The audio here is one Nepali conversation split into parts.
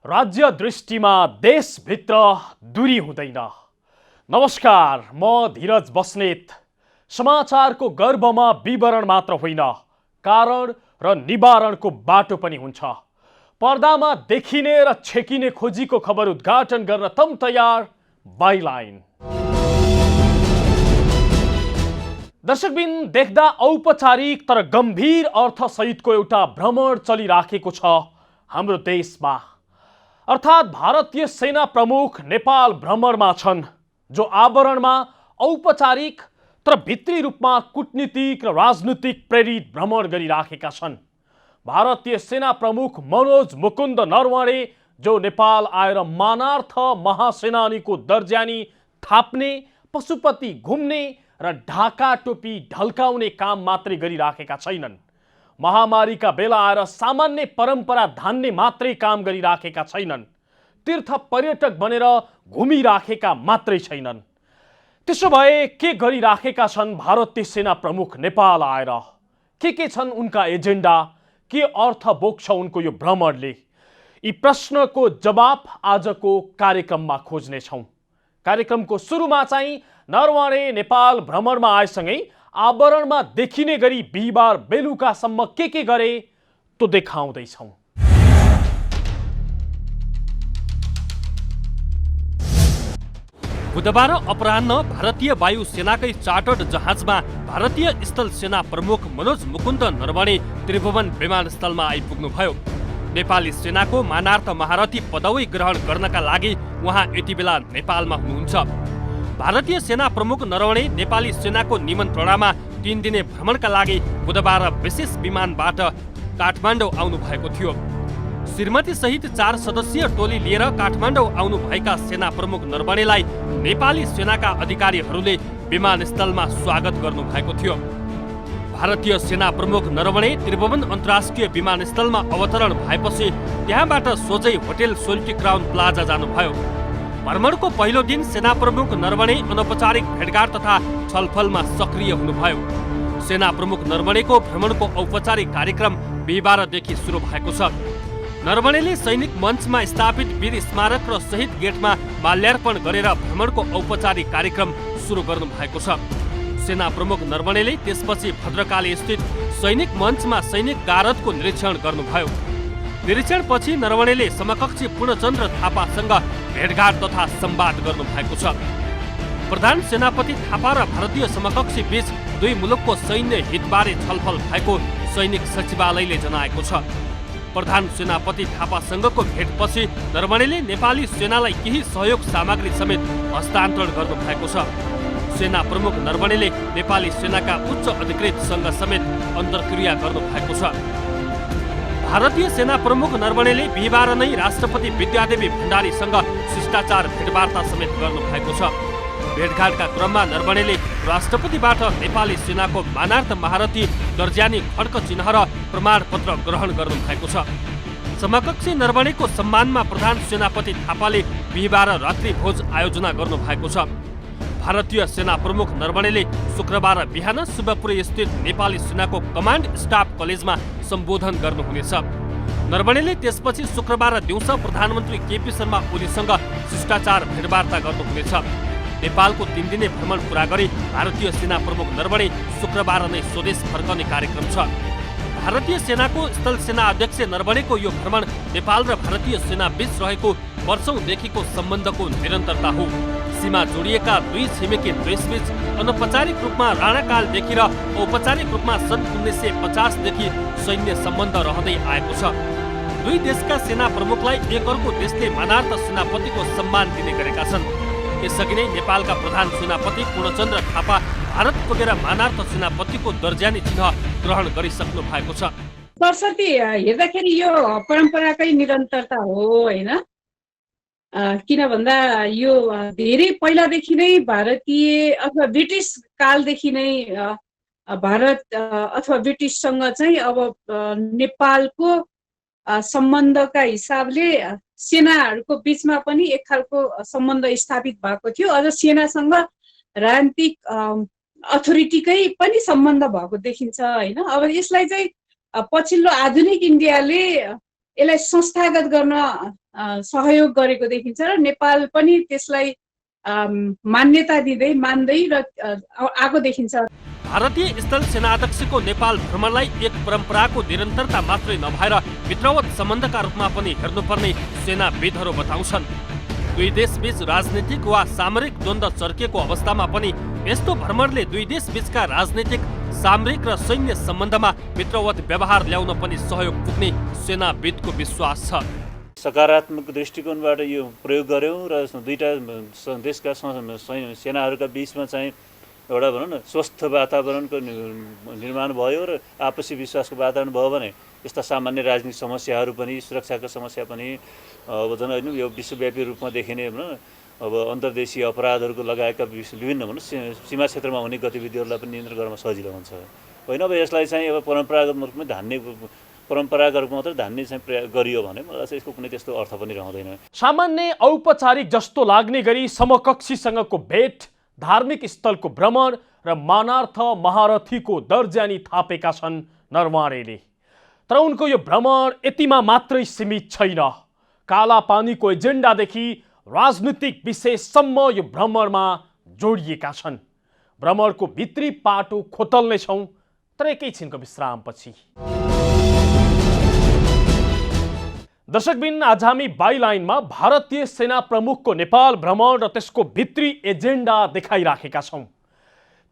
राज्य दृष्टिमा देशभित्र दूरी हुँदैन। नमस्कार, म धीरज बस्नेत। समाचारको गर्भमा विवरण मात्र होइन, कारण र निवारणको बाटो पनि हुन्छ। पर्दामा देखिने र छेकिने खोजीको खबर उद्घाटन गर्न तम तयार बाइलाइन। दर्शकबिन, देख्दा औपचारिक तर गम्भीर अर्थसहितको एउटा भ्रमण चलिराखेको छ हाम्रो देशमा। अर्थात् भारतीय सेना प्रमुख नेपाल भ्रमणमा छन्, जो आवरणमा औपचारिक तर भित्री रूपमा कूटनीतिक र राजनीतिक प्रेरित भ्रमण गरिराखेका छन्। भारतीय सेना प्रमुख मनोज मुकुन्द नरवणे, जो नेपाल आएर मानार्थ महासेनानीको दर्जानी थाप्ने, पशुपति घुम्ने र ढाका टोपी ढल्काउने काम मात्रै गरिराखेका छैनन्। महामारीका बेला आएर सामान्य परम्परा धान्ने मात्रै काम गरिराखेका छैनन्। तीर्थ पर्यटक बनेर घुमिराखेका मात्रै छैनन्। त्यसो भए के गरिराखेका छन् भारतीय सेना प्रमुख नेपाल आएर? के छन् उनका एजेन्डा? के अर्थ बोक्छ उनको यो भ्रमणले? यी प्रश्नको जवाब आजको कार्यक्रममा खोज्नेछौँ। कार्यक्रमको सुरुमा चाहिँ नरवणे नेपाल भ्रमणमा आएसँगै आवरणमा देखिने गरी बिहिबार बेलुकासम्म के गरे त्यो देखाउँदैछौँ। बुधबार अपराह्न भारतीय वायुसेनाकै चार्टर्ड जहाजमा भारतीय स्थल सेना प्रमुख मनोज मुकुन्द नरवणे त्रिभुवन विमानस्थलमा आइपुग्नुभयो। नेपाली सेनाको मानार्थ महारथी पदवी ग्रहण गर्नका लागि उहाँ यति बेला नेपालमा हुनुहुन्छ। भारतीय सेना प्रमुख नरवणे नेपाली सेनाको निमन्त्रणामा 3 दिने भ्रमणका लागि बुधबार विशेष विमानबाट काठमाडौँ आउनु भएको थियो। श्रीमती सहित 4 सदस्यीय टोली लिएर काठमाडौँ आउनु भएका सेना प्रमुख नरवणेलाई नेपाली सेनाका अधिकारीहरूले विमानस्थलमा स्वागत गर्नु भएको थियो। भारतीय सेना प्रमुख नरवणे त्रिभुवन अन्तर्राष्ट्रिय विमानस्थलमा अवतरण भएपछि त्यहाँबाट सोझै होटेल सोल्टी क्राउन प्लाजा जानुभयो। भ्रमणको पहिलो दिन सेना प्रमुख नरवणे अनौपचारिक भेटघाट तथा छलफलमा सक्रिय हुनुभयो। सेना प्रमुख नरवणेको भ्रमणको औपचारिक कार्यक्रम बिहिबारदेखि सुरु भएको छ। नरवणेले सैनिक मञ्चमा स्थापित वीर स्मारक र शहीद गेटमा माल्यार्पण गरेर भ्रमणको औपचारिक कार्यक्रम सुरु गर्नु भएको छ। सेना प्रमुख नरवणेले त्यसपछि भद्रकाली स्थित सैनिक मञ्चमा सैनिक गारदको निरीक्षण गर्नुभयो। निरीक्षणपछि नरवणेले समकक्षी पूर्णचन्द्र थापासँग भेटघाट तथा संवाद गर्नु भएको छ। प्रधान सेनापति थापा र भारतीय समकक्षी बीच दुई मुलुकको सैन्य हितबारे छलफल भएको सैनिक सचिवालयले जनाएको छ। प्रधान सेनापति थापासँगको भेटपछि नरवणेले नेपाली सेनालाई केही सहयोग सामग्री समेत हस्तान्तरण गर्नु भएको छ। सेना प्रमुख नरवणेले नेपाली सेनाका उच्च अधिकृतसँग समेत अन्तर्क्रिया गर्नु भएको छ। भारतीय सेना प्रमुख नरवणेले बिहिबार नै राष्ट्रपति विद्यादेवी भण्डारीसँग शिष्टाचार भेटवार्ता समेत गर्नु भएको छ। भेटघाटका क्रममा नरवणेले राष्ट्रपतिबाट नेपाली सेनाको मानार्थ महारथी दर्जानी खड्क चिन्ह र प्रमाणपत्र ग्रहण गर्नु भएको छ। समकक्षी नरवणेको सम्मानमा प्रधान सेनापति थापाले बिहिबार रात्रि भोज आयोजना गर्नु भएको छ। भारतीय सेना प्रमुख नरवणेले शुक्रबार बिहान शिवपुरी स्थित नेपाली सेनाको कमान्ड स्टाफ कलेजमा सम्बोधन गर्नुहुनेछ। नरवणेले त्यसपछि शुक्रबार दिउँसो प्रधानमन्त्री केपी शर्मा ओलीसँग शिष्टाचार भेटवार्ता गर्नुहुनेछ। नेपालको 3 दिने भ्रमण पूरा गरी भारतीय सेना प्रमुख नरवणे शुक्रबार नै स्वदेश फर्कने कार्यक्रम छ। भारतीय सेनाको स्थल सेना अध्यक्ष नरवणेको यो भ्रमण नेपाल र भारतीय सेना बीच रहेको वर्षौंदेखिको सम्बन्धको निरन्तरता हो। सीमा जोडिएका दुई छिमेकी देशबीच अनौपचारिक रूपमा राणाकालदेखि र औपचारिक रूपमा सन् 1950देखि सैन्य सम्बन्ध रहँदै आएको छ। दुई देशका सेना प्रमुखलाई एकअर्को देशले मानार्थ सेनापतिको सम्मान दिने गरेका छन्। यसअघि नै नेपालका प्रधान सेनापति पूर्णचन्द्र थापा भारत पुगेर मानार्थ सेनापतिको दर्जानी चिन्ह ग्रहण गरिसक्नु भएको छ। सरस्वती हेर्दाखेरि यो परम्पराकै निरन्तरता हो हैन। किन भन्दा यो धेरै पहिलादेखि नै भारतीय अथवा ब्रिटिस कालदेखि नै भारत अथवा ब्रिटिससँग चाहिँ अब नेपालको सम्बन्धका हिसाबले सेनाहरूको बीचमा पनि एक खालको सम्बन्ध स्थापित भएको थियो। अझ सेनासँग राजनीतिक अथोरिटीकै पनि सम्बन्ध भएको देखिन्छ हैन। अब यसलाई चाहिँ पछिल्लो आधुनिक इन्डियाले यसलाई संस्थागत गर्न सहयोग गरेको देखिन्छ र नेपाल पनि त्यसलाई मान्यता दिँदै मान्दै र आएको देखिन्छ। भारतीय स्थल सेनाध्यक्षको नेपाल भ्रमणलाई एक परम्पराको निरन्तरता मात्रै नभएर मित्रवत सम्बन्धका रूपमा पनि हेर्नुपर्ने सेनाविदहरू बताउँछन्। दुई देशबीच राजनीतिक वा सामरिक द्वन्द्व चर्किएको अवस्थामा पनि यस्तो भ्रमणले दुई देशबीचका राजनीतिक, सामरिक र सैन्य सम्बन्धमा मित्रवत व्यवहार ल्याउन पनि सहयोग पुग्ने सेनाविदको विश्वास छ। सकारात्मक दृष्टिकोणबाट यो प्रयोग गर्यौँ र दुईटा देशका सेनाहरूका बिचमा चाहिँ एउटा भनौँ न स्वस्थ वातावरणको निर्माण भयो र आपसी विश्वासको वातावरण भयो भने यस्ता सामान्य राजनीतिक समस्याहरू पनि, सुरक्षाको समस्या पनि अब झन् होइन यो विश्वव्यापी रूपमा देखिने भनौँ न अब अन्तर्देशीय अपराधहरूको लगायतका विभिन्न भनौँ सीमा क्षेत्रमा हुने गतिविधिहरूलाई पनि नियन्त्रण गर्न सजिलो हुन्छ होइन। अब यसलाई चाहिँ अब परम्परागत रूपमा परम्परागत रूपमा मात्रै धान्ने चाहिँ प्रयास गरियो भने मलाई चाहिँ यसको कुनै त्यस्तो अर्थ पनि रहँदैन। सामान्य औपचारिक जस्तो लाग्ने गरी समकक्षीसँगको भेट, धार्मिक स्थलको भ्रमण र मानार्थ महारथीको दर्जानी थापेका छन् नरवाणेले। तर उनको यो भ्रमण यतिमा मात्रै सीमित छैन। कालापानीको एजेन्डादेखि राजनीतिक विषयसम्म यो भ्रमणमा जोडिएका छन्। भ्रमणको भित्री पाटो खोतल्नेछौँ तर एकैछिनको विश्रामपछि। दर्शकबिन, आज हामी बाइलाइनमा भारतीय सेना प्रमुखको नेपाल भ्रमण र त्यसको भित्री एजेन्डा देखाइराखेका छौँ।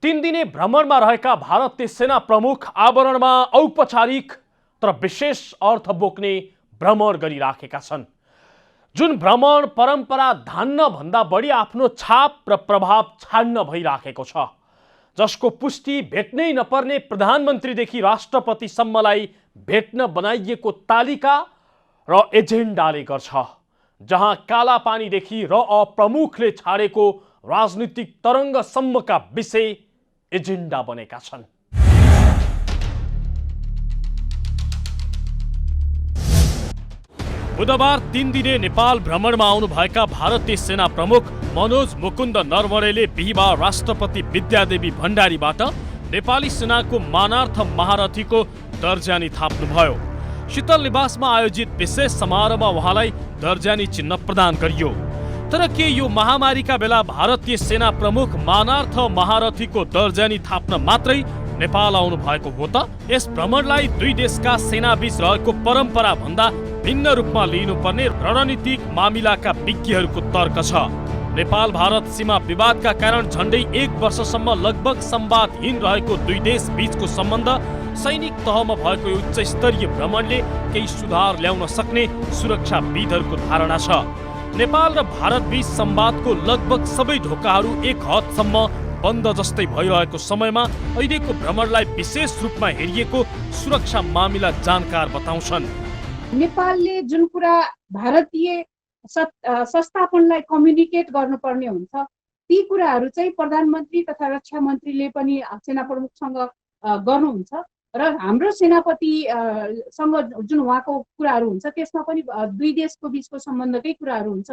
3 दिने भ्रमणमा रहेका भारतीय सेना प्रमुख आवरणमा औपचारिक तर विशेष अर्थ बोक्ने भ्रमण गरिराखेका छन्। जुन भ्रमण परम्परा धान्न भन्दा बढी आफ्नो छाप र प्रभाव छाड्न भइराखेको छ, जसको पुष्टि भेट्नै नपर्ने प्रधानमन्त्रीदेखि राष्ट्रपतिसम्मलाई भेट्न बनाइएको तालिका र एजेन्डाले गर्छ, जहाँ कालापानीदेखि प्रमुखले छाडेको राजनीतिक तरङ्गसम्मका विषय एजेन्डा बनेका छन्। बुधबार 3 दिने नेपाल भ्रमणमा आउनुभएका भारतीय सेना प्रमुख मनोज मुकुन्द नरवणेले बिहिबार राष्ट्रपति विद्यादेवी भण्डारीबाट नेपाली सेनाको मानार्थ महारथीको दर्जानी थाप्नुभयो। शीतल निवासमा आयोजित विशेष समारोहमा उहाँलाई दर्जानी चिन्ह प्रदान गरियो। तर के यो महामारीका बेला भारतीय सेना प्रमुख मानार्थ महारथीको दर्जानी थाप्न मात्रै नेपाल आउनु भएको हो त? यस भ्रमणलाई दुई देशका सेनाबीच रहेको परम्परा भन्दा भिन्न रूपमा लिनुपर्ने रणनीतिक मामिलाका विज्ञहरूको तर्क छ। नेपाल भारत सीमा विवादका कारण झण्डै 1 वर्षसम्म लगभग संवादहीन रहेको दुई देश बीचको सम्बन्ध सैनिक तहमा भएको उच्च स्तरीय भ्रमणले केही सुधार ल्याउन सक्ने सुरक्षाविदहरूको धारणा छ। नेपाल र भारत बीच संवादको लगभग सबै ढोकाहरू एक हदसम्म बन्द जस्तै भइरहेको समयमा अहिलेको भ्रमणलाई विशेष रूपमा हेरिएको सुरक्षा मामिला जानकार बताउँछन्। नेपालले जुन कुरा भारतीय संस्थापनलाई कम्युनिकेट गर्नुपर्ने हुन्छ, ती कुराहरू चाहिँ प्रधानमन्त्री तथा रक्षा मन्त्रीले पनि सेना प्रमुखसँग गर्नुहुन्छ र हाम्रो सेनापतिसँग जुन उहाँको कुराहरू हुन्छ त्यसमा पनि दुई देशको बीचको सम्बन्धकै कुराहरू हुन्छ,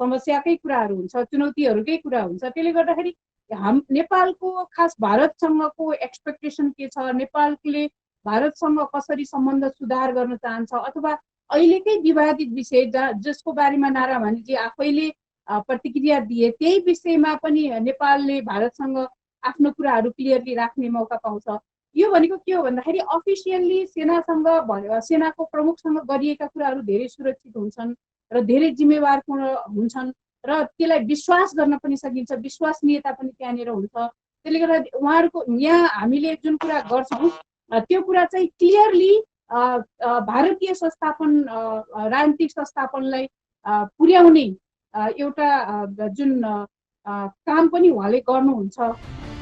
समस्याकै कुराहरू हुन्छ, चुनौतीहरूकै कुरा हुन्छ। त्यसले गर्दाखेरि नेपालको खास भारतसँगको एक्सपेक्टेसन के छ, नेपालले भारतसँग कसरी सम्बन्ध सुधार गर्न चाहन्छ, अथवा अहिलेकै विवादित विषय जसको बारेमा नारा भानीजी आफैले प्रतिक्रिया दिए त्यही विषयमा पनि नेपालले भारतसँग आफ्नो कुराहरू क्लियरली राख्ने मौका पाउँछ। यो भनेको के हो भन्दाखेरि अफिसियल्ली सेनाको प्रमुखसँग गरिएका कुराहरू धेरै सुरक्षित हुन्छन् र धेरै जिम्मेवारपूर्ण हुन्छन् र त्यसलाई विश्वास गर्न पनि सकिन्छ, विश्वसनीयता पनि त्यहाँनिर हुन्छ। त्यसले गर्दा उहाँहरूको यहाँ हामीले जुन कुरा गर्छौँ त्यो कुरा चाहिँ क्लियरली भारतीय संस्थापन राजनीतिक संस्थापनलाई पुर्याउने एउटा जुन काम पनि उहाँले गर्नुहुन्छ।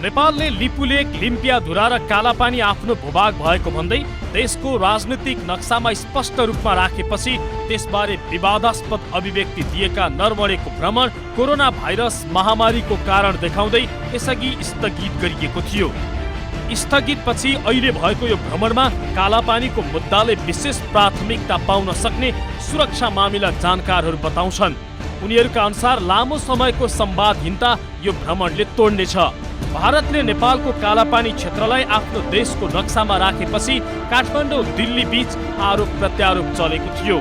नेपालले लिपुलेक, लिम्पियाधुरा र कालापानी आफ्नो भूभाग भएको भन्दै देशको राजनीतिक नक्सामा स्पष्ट रूपमा राखेपछि त्यसबारे विवादास्पद अभिव्यक्ति दिएका नरवणेको भ्रमण कोरोना भाइरस महामारीको कारण देखाउँदै यसअघि स्थगित गरिएको थियो। स्थगितपछि अहिले भएको यो भ्रमणमा कालापानीको मुद्दाले विशेष प्राथमिकता पाउन सक्ने सुरक्षा मामिला जानकारहरू बताउँछन्। उनीहरूका अनुसार लामो समयको संवादहीनता यो भ्रमणले तोड्नेछ। भारतले नेपालको कालापानी क्षेत्रलाई आफ्नो देशको नक्सामा राखेपछि काठमाडौँ दिल्ली बीच आरोप प्रत्यारोप चलेको थियो।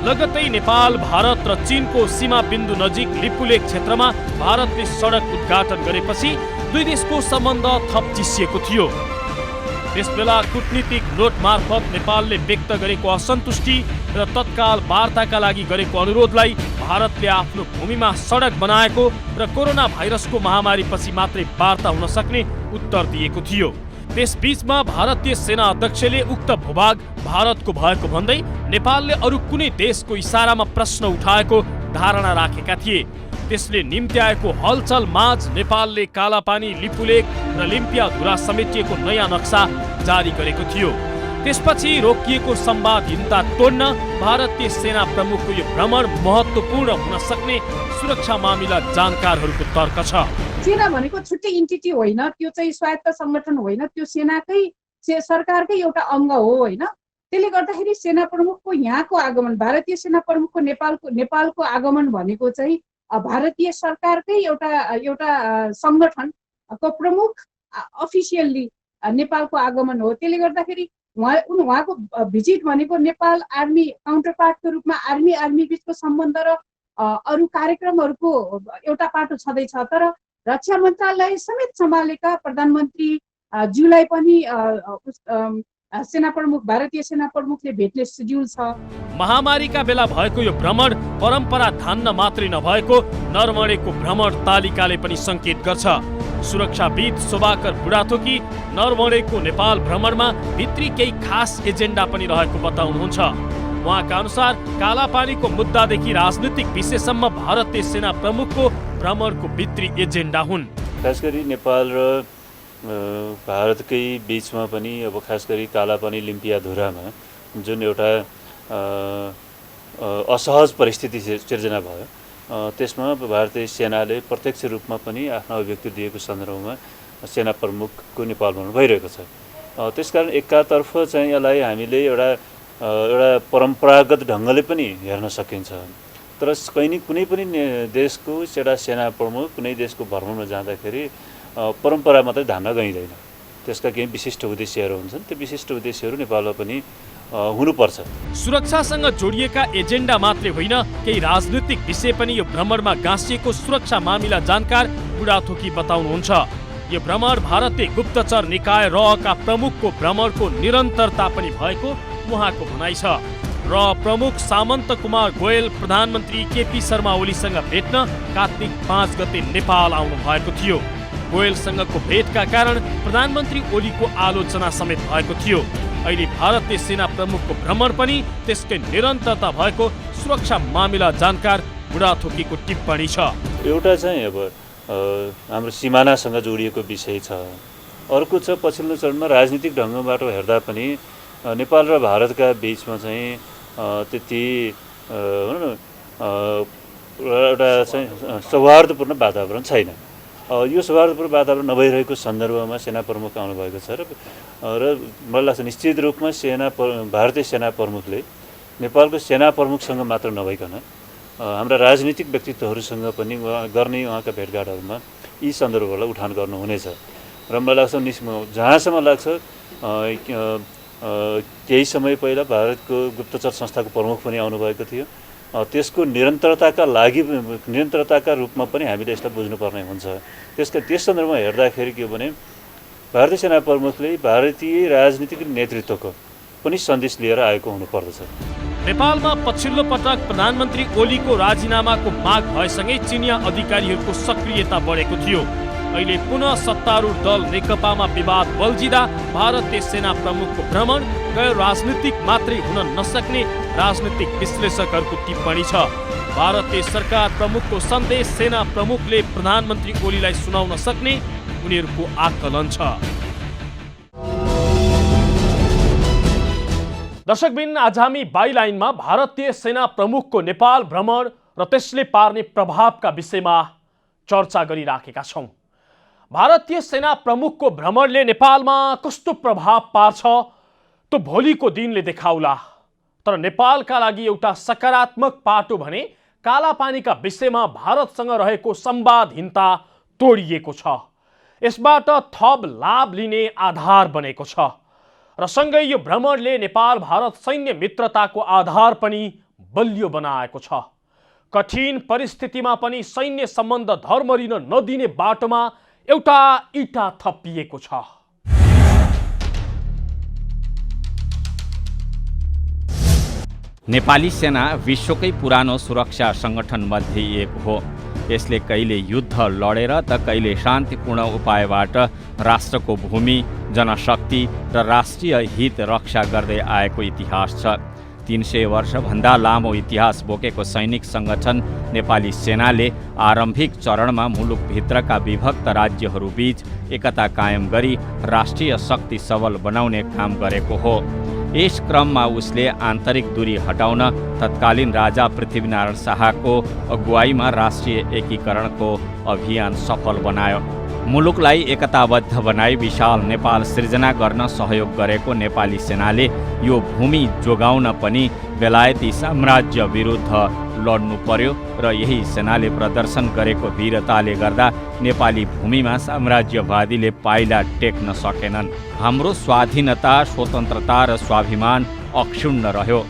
लगतै नेपाल, भारत र चीनको सीमा बिन्दु नजिक लिपुलेक क्षेत्रमा भारतले सडक उद्घाटन गरेपछि दुई देशको सम्बन्ध थप चिसिएको थियो। त्यसबेला कूटनीतिक नोट मार्फत नेपालले व्यक्त गरेको असन्तुष्टि र तत्काल वार्ताका लागि गरेको अनुरोधलाई भारतले आफ्नो भूमिमा सडक बनाएको र कोरोना भाइरसको महामारीपछि मात्रै वार्ता हुन सक्ने उत्तर दिएको थियो। त्यसबीचमा भारतीय सेना अध्यक्षले उक्त भूभाग भारतको भएको भन्दै नेपालले अरू कुनै देशको इसारामा प्रश्न उठाएको धारणा राखेका थिए। त्यसले निम्त्याएको हलचल माझ नेपालले कालापानी, लिपुलेक र लिम्पियाधुरा समेटिएको नयाँ नक्सा जारी गरेको थियो। त्यसपछि रोकिएको संवादहीनता तोड्न भारतीय सेना प्रमुखको यो भ्रमण महत्त्वपूर्ण हुन सक्ने सुरक्षा मामिला जानकारहरूको तर्क छ। सेना भनेको छुट्टै इन्टिटी होइन, त्यो चाहिँ स्वायत्त संगठन होइन, त्यो सेनाकै सरकारकै एउटा अङ्ग हो होइन। त्यसले गर्दाखेरि सेना प्रमुखको यहाँको आगमन, भारतीय सेना प्रमुखको नेपालको आगमन भनेको चाहिँ भारतीय सरकारकै एउटा सङ्गठनको प्रमुख अफिसियल्ली नेपालको आगमन हो। त्यसले गर्दाखेरि उहाँको भिजिट भनेको नेपाल आर्मी काउन्टर पार्टको रूपमा आर्मी बिचको सम्बन्ध र अरू कार्यक्रमहरूको एउटा पाटो छँदैछ। तर रक्षा मन्त्रालय समेत सम्हालेका प्रधानमन्त्री ज्यूलाई पनि भारतीय सेना प्रमुखले भेट्ने शेड्युल छ। महामारीका बेला भएको यो भ्रमण परम्परा धान्न मात्रै नभएको नरमणेको भ्रमण तालिकाले पनि संकेत गर्छ। सुरक्षाविद शोभाकर बुढाथोकी नरमणेको नेपाल भ्रमणमा भित्री केही खास एजेन्डा पनि रहेको बताउनुहुन्छ। उहाँका अनुसार कालापानीको मुद्दादेखि राजनीतिक विषयसम्म भारतीय सेना प्रमुखको भ्रमणको भित्री एजेन्डा हुन्। खास गरी नेपाल र भारतकै बीचमा पनि अब खास गरी कालापानी, लिम्पियाधुरामा जुन एउटा असहज परिस्थिति सिर्जना भयो, त्यसमा भारतीय सेनाले प्रत्यक्ष रूपमा पनि आफ्नो अभिव्यक्ति दिएको सन्दर्भमा सेना प्रमुखको नेपाल भ्रमण भइरहेको छ। त्यसकारण एकातर्फ चाहिँ यसलाई हामीले एउटा परम्परागत ढङ्गले पनि हेर्न सकिन्छ। तर कुनै पनि देशको एउटा सेना प्रमुख कुनै देशको भ्रमणमा जाँदाखेरि परम्परा मात्रै धान्न गइँदैन, त्यसका केही विशिष्ट उद्देश्यहरू हुन्छन्। त्यो विशिष्ट उद्देश्यहरू नेपालमा पनि हुनुपर्छ। सुरक्षासँग जोडिएका एजेन्डा मात्रै होइन, केही राजनीतिक विषय पनि यो भ्रमणमा गाँसिएको सुरक्षा मामिला जानकार बुढाथोकी बताउनुहुन्छ। यो भ्रमण भारतीय गुप्तचर निकाय रका प्रमुखको भ्रमणको निरन्तरता पनि भएको उहाँको भनाइ छ। र प्रमुख सामन्त कुमार गोयल प्रधानमन्त्री केपी शर्मा ओलीसँग भेट्न कार्तिक 5 गते नेपाल आउनु भएको थियो। गोयलसँगको भेटका कारण प्रधानमन्त्री ओलीको आलोचना समेत भएको थियो। अहिले भारतीय सेना प्रमुखको भ्रमण पनि त्यसकै निरन्तरता भएको सुरक्षा मामिला जानकार बुढाथोकीको टिप्पणी छ। एउटा चाहिँ अब हाम्रो सिमानासँग जोडिएको विषय छ। अर्को छ पछिल्लो चरणमा राजनीतिक ढङ्गबाट हेर्दा पनि नेपाल र भारतका बीचमा चाहिँ त्यति एउटा चाहिँ सौहार्दपूर्ण वातावरण छैन। यो सौहार्दपूर्ण वातावरण नभइरहेको सन्दर्भमा सेना प्रमुख आउनुभएको छ र मलाई लाग्छ निश्चित रूपमा भारतीय सेना प्रमुखले नेपालको सेना प्रमुखसँग मात्र नभइकन हाम्रा राजनीतिक व्यक्तित्वहरूसँग पनि गर्ने उहाँका भेटघाटहरूमा यी सन्दर्भहरूलाई उठान गर्नुहुनेछ। र मलाई लाग्छ जहाँसम्म लाग्छ केही समय पहिला भारतको गुप्तचर संस्थाको प्रमुख पनि आउनुभएको थियो। त्यसको निरन्तरताका रूपमा पनि हामीले यसलाई बुझ्नुपर्ने हुन्छ। त्यस सन्दर्भमा हेर्दाखेरि के हो भने भारतीय सेना प्रमुखले भारतीय राजनीतिक नेतृत्वको पनि सन्देश लिएर आएको हुनुपर्दछ। नेपालमा पछिल्लो पटक प्रधानमन्त्री ओलीको राजीनामाको माग भएसँगै चिनिया अधिकारीहरूको सक्रियता बढेको थियो। अहिले पुनः सत्तारूढ दल नेकपामा विवाद बल्झिँदा भारतीय सेना प्रमुखको भ्रमण गैर राजनीतिक मात्रै हुन नसक्ने राजनीतिक विश्लेषकहरूको टिप्पणी छ। भारतीय सरकार प्रमुखको सन्देश सेना प्रमुखले प्रधानमन्त्री ओलीलाई सुनाउन सक्ने उनीहरूको आकलन छ। दर्शकबिन, आज हामी बाइलाइनमा भारतीय सेना प्रमुखको नेपाल भ्रमण र त्यसले पार्ने प्रभावका विषयमा चर्चा गरिराखेका छौँ। भारतीय सेना प्रमुखको भ्रमणले नेपालमा कस्तो प्रभाव पार्छ त्यो भोलिको दिनले देखाउला। तर नेपालका लागि एउटा सकारात्मक पाटो भने कालापानीका विषयमा भारतसँग रहेको संवादहीनता तोडिएको छ। यसबाट थप लाभ लिने आधार बनेको छ र सँगै यो भ्रमणले नेपाल भारत सैन्य मित्रताको आधार पनि बलियो बनाएको छ। कठिन परिस्थितिमा पनि सैन्य सम्बन्ध धर्मरिन नदिने बाटोमा एउटा इँटा थपिएको छ। नेपाली सेना विश्वकै पुरानो सुरक्षा सङ्गठनमध्ये एक हो। यसले कहिले युद्ध लडेर त कहिले शान्तिपूर्ण उपायबाट राष्ट्रको भूमि, जनशक्ति र राष्ट्रिय हित रक्षा गर्दै आएको इतिहास छ। 300 वर्षभन्दा लामो इतिहास बोकेको सैनिक सङ्गठन नेपाली सेनाले आरम्भिक चरणमा मुलुकभित्रका विभक्त राज्यहरूबीच एकता कायम गरी राष्ट्रिय शक्ति सबल बनाउने काम गरेको हो। यस क्रममा उसले आन्तरिक दूरी हटाउन तत्कालीन राजा पृथ्वीनारायण शाहको अगुवाईमा राष्ट्रिय एकीकरणको अभियान सफल बनायो। मुलुकलाई एकताबद्ध बनाई विशाल नेपाल सृजना गर्न सहयोग गरेको नेपाली सेनाले यो भूमि जोगाउन पनि बेलायती साम्राज्य विरुद्ध लड्नु पर्यो र यही सेनाले प्रदर्शन गरेको वीरताले गर्दा नेपाली भूमिमा साम्राज्यवादीले पाइला टेक्न सकेनन्। हाम्रो स्वाधीनता, स्वतन्त्रता र स्वाभिमान अक्षुण्ण रह्यो।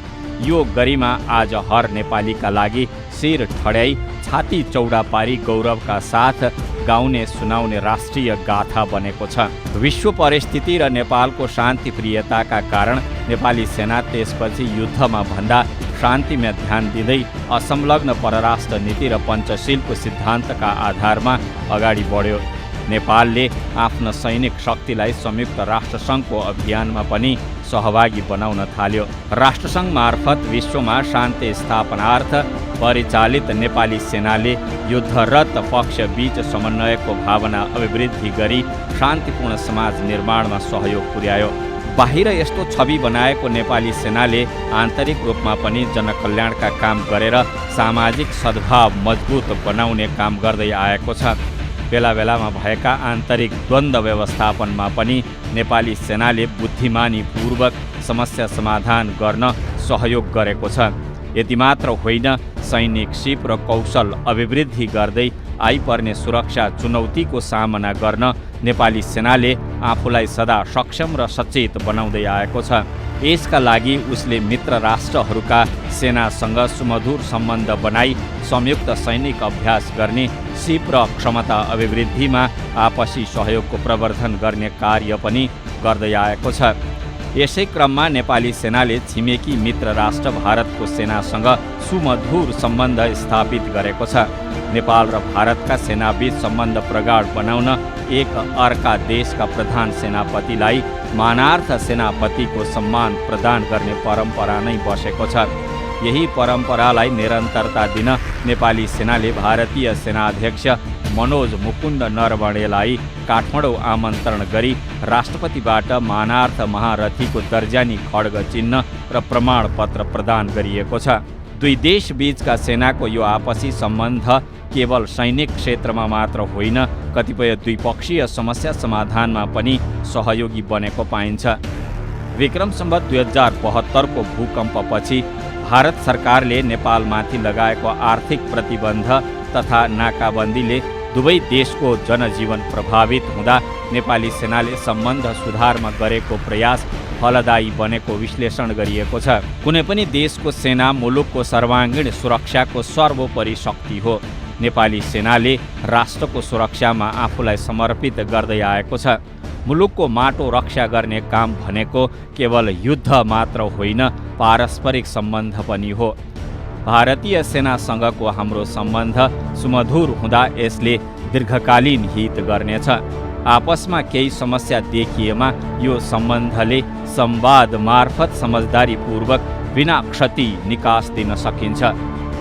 यो गरिमा आज हर नेपालीका लागि शिर ठड्याई छाती चौडा पारी गौरवका साथ गाउने सुनाउने राष्ट्रिय गाथा बनेको छ। विश्व परिस्थिति र नेपालको शान्तिप्रियताका कारण नेपाली सेना त्यसपछि युद्धमा भन्दा शान्तिमा ध्यान दिँदै असंलग्न परराष्ट्र नीति र पञ्चशीलको सिद्धान्तका आधारमा अगाडि बढ्यो। नेपालले आफ्नो सैनिक शक्तिलाई संयुक्त राष्ट्रसङ्घको अभियानमा पनि सहभागी बनाउन थाल्यो। राष्ट्रसङ्घ मार्फत विश्वमा शान्ति स्थापनार्थ परिचालित नेपाली सेनाले युद्धरत पक्षबीच समन्वयको भावना अभिवृद्धि गरी शान्तिपूर्ण समाज निर्माणमा सहयोग पुर्यायो। बाहिर यस्तो छवि बनाएको नेपाली सेनाले आन्तरिक रूपमा पनि जनकल्याणका काम गरेर सामाजिक सद्भाव मजबुत बनाउने काम गर्दै आएको छ। बेला बेलामा भएका आन्तरिक द्वन्द्व व्यवस्थापनमा पनि नेपाली सेनाले बुद्धिमानीपूर्वक समस्या समाधान गर्न सहयोग गरेको छ। यति मात्र होइन, सैनिक सिप र कौशल अभिवृद्धि गर्दै आइपर्ने सुरक्षा चुनौतीको सामना गर्न नेपाली सेनाले आफूलाई सदा सक्षम र सचेत बनाउँदै आएको छ। यसका लागि उसले मित्र राष्ट्रहरूका सेनासँग सुमधुर सम्बन्ध बनाई संयुक्त सैनिक अभ्यास गर्ने, सिप र क्षमता अभिवृद्धिमा आपसी सहयोगको प्रवर्धन गर्ने कार्य पनि गर्दै आएको छ। यसै क्रममा नेपाली सेनाले छिमेकी मित्र राष्ट्र भारतको सेनासँग सुमधुर सम्बन्ध स्थापित गरेको छ। नेपाल र भारतका सेनाबीच सम्बन्ध प्रगाढ बनाउन एक अर्का देशका प्रधान सेनापतिलाई मानार्थ सेनापतिको सम्मान प्रदान गर्ने परम्परा नै बसेको छ। यही परम्परालाई निरन्तरता दिन नेपाली सेनाले भारतीय सेनाध्यक्ष मनोज मुकुन्द नरवणेलाई काठमाडौँ आमन्त्रण गरी राष्ट्रपतिबाट मानार्थ महारथीको दर्जानी खड्ग चिन्ह र प्रमाणपत्र प्रदान गरिएको छ। दुई देश बीचका सेनाको यो आपसी सम्बन्ध केवल सैनिक क्षेत्रमा मात्र होइन, कतिपय द्विपक्षीय समस्या समाधानमा पनि सहयोगी बनेको पाइन्छ। विक्रम सम्वत 2072 को भूकम्पपछि भारत सरकारले नेपालमाथि लगाएको आर्थिक प्रतिबन्ध तथा नाकाबन्दीले दुवै देशको जनजीवन प्रभावित हुँदा नेपाली सेनाले सम्बन्ध सुधारमा गरेको प्रयास फलदायी बनेको विश्लेषण गरिएको छ। कुनै पनि देशको सेना मुलुकको सर्वाङ्गीण सुरक्षाको सर्वोपरि शक्ति हो। नेपाली सेनाले राष्ट्रको सुरक्षामा आफूलाई समर्पित गर्दै आएको छ। मुलुकको माटो रक्षा गर्ने काम भनेको केवल युद्ध मात्र होइन, पारस्परिक सम्बन्ध पनि हो। भारतीय सेनासँगको हाम्रो सम्बन्ध सुमधुर हुँदा यसले दीर्घकालीन हित गर्नेछ। आपसमा केही समस्या देखिएमा यो सम्बन्धले संवाद मार्फत समझदारीपूर्वक बिना क्षति निकास दिन सकिन्छ।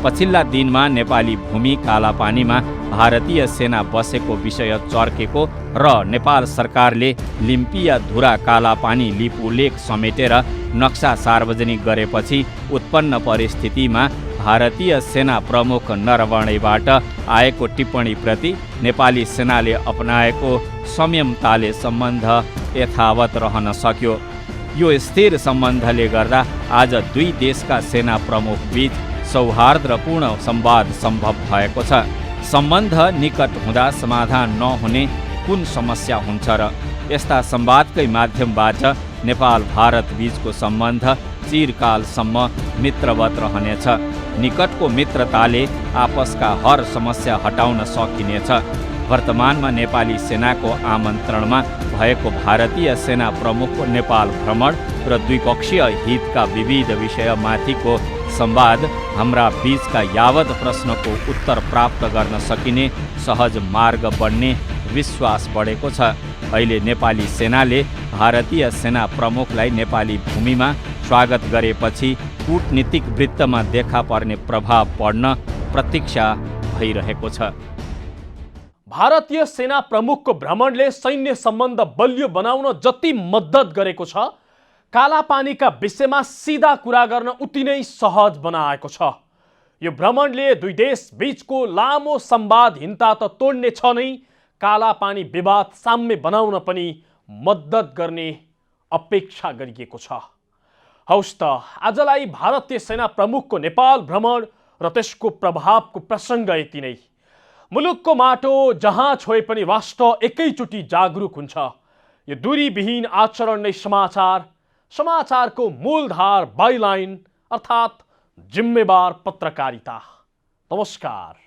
पछिल्ला दिनमा नेपाली भूमि कालापानीमा भारतीय सेना बसेको विषय चर्केको र नेपाल सरकारले लिम्पिया धुरा कालापानी लिपुलेक समेटेर नक्सा सार्वजनिक गरेपछि उत्पन्न परिस्थितिमा भारतीय सेना प्रमुख नरवणेबाट आएको टिप्पणीप्रति नेपाली सेनाले अपनाएको संयमताले सम्बन्ध यथावत रहन सक्यो। यो स्थिर सम्बन्धले गर्दा आज दुई देशका सेना प्रमुख बीच सौहार्दपूर्ण संवाद सम्भव भएको छ। सम्बन्ध निकट हुँदा समाधान नहुने कुन समस्या हुन्छ र? यस्ता संवादकै माध्यमबाट नेपाल भारत बीचको सम्बन्ध चिरकालसम्म मित्रवत रहनेछ। निकटको मित्रताले आपसका हर समस्या हटाउन सकिनेछ। वर्तमानमा नेपाली सेनाको आमन्त्रणमा भएको भारतीय सेना प्रमुखको नेपाल भ्रमण र द्विपक्षीय हितका विविध विषयमाथिको संवाद हाम्रा बीचका यावत प्रश्नको उत्तर प्राप्त गर्न सकिने सहज मार्ग बन्ने विश्वास बढेको छ। अहिले नेपाली सेनाले भारतीय सेना प्रमुखलाई नेपाली भूमिमा स्वागत गरेपछि कूटनीतिक वृत्तमा देखा पर्ने प्रभाव पढ्न प्रतीक्षा भइरहेको छ। भारतीय सेना प्रमुखको भ्रमणले सैन्य सम्बन्ध बलियो बनाउन जति मद्दत गरेको छ, कालापानीका विषयमा सिधा कुरा गर्न उति नै सहज बनाएको छ। यो भ्रमणले दुई देश बीचको लामो संवादहीनता त तोड्ने छ नै, कालापानी विवाद साम्य बनाउन पनि मद्दत गर्ने अपेक्षा गरिएको छ। हौस् त, आजलाई भारतीय सेना प्रमुखको नेपाल भ्रमण र त्यसको प्रभावको प्रसङ्ग यति नै। मुलुकको माटो जहाँ छोए पनि राष्ट्र एकैचोटि जागरुक हुन्छ। यो दूरीविहीन आचरण नै समाचारको मूलधार बाइलाइन अर्थात् जिम्मेवार पत्रकारिता। नमस्कार।